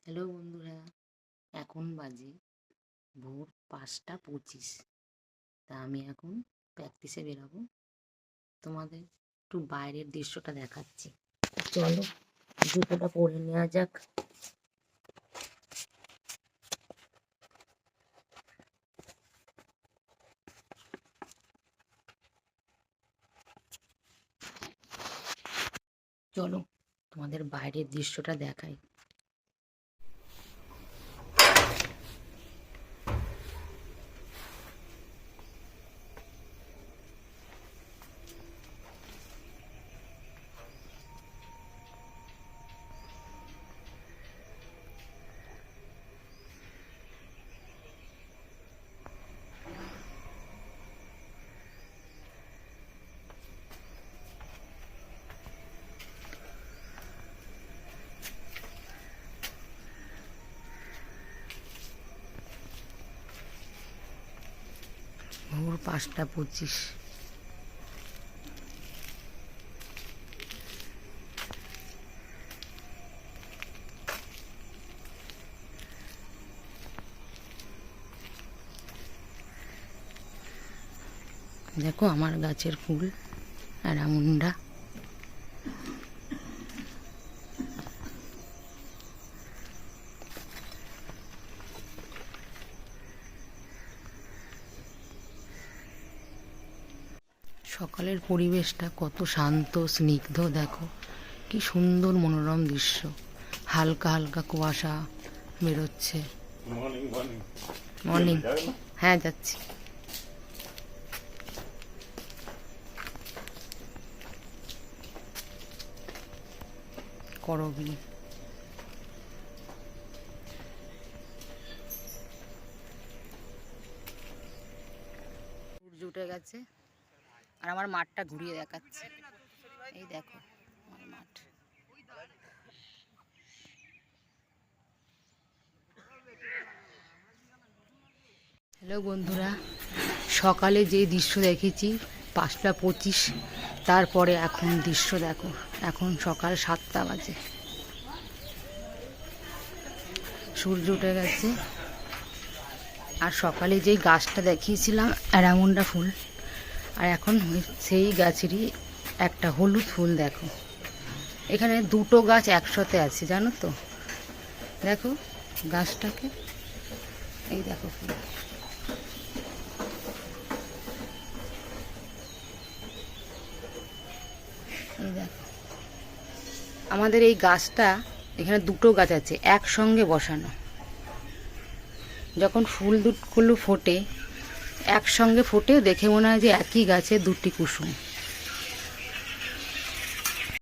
Hello বন্ধুরা, এখন বাজে ভোর 5:25। তা আমি এখন প্র্যাকটিসে বেরাবো। তোমাদের একটু বাইরের দৃশ্যটা দেখাচ্ছি। চলো জুতোটা পরে নেওয়া যাক। চলো তোমাদের বাইরের দৃশ্যটা দেখাই। ভোর 5:25। দেখো আমার গাছের ফুল অ্যারামুন্ডা। সকালের পরিবেশটা কত শান্ত স্নিগ্ধ, দেখো কি সুন্দর মনোরম দৃশ্য। হালকা হালকা কুয়াশা বেরোচ্ছে। মর্নিং। হ্যাঁ যাচ্ছি। করবি সূর্য উঠে গেছে আর আমার মাঠটা ঘুরিয়ে দেখাচ্ছে। এই দেখো আমার মাঠ। হ্যালো বন্ধুরা, সকালে যে দৃশ্য দেখেছি 5:25, তারপরে এখন দৃশ্য দেখো। এখন সকাল 7টা বাজে, সূর্য উঠে গেছে। আর সকালে যেই গাছটা দেখিয়েছিলাম অ্যারামুন্ডা ফুল, আর এখন সেই গাছেরই একটা হলুদ ফুল। দেখো এখানে দুটো গাছ একসাথে আছে, জানো তো। দেখো গাছটাকে, এই দেখো ফুল। এই দেখো আমাদের এই গাছটা, এখানে দুটো গাছ আছে একসঙ্গে বসানো। যখন ফুলগুলো ফোটে একসঙ্গে ফোটে, দেখে মনে হয় যে একই গাছে দুটি কুসুম।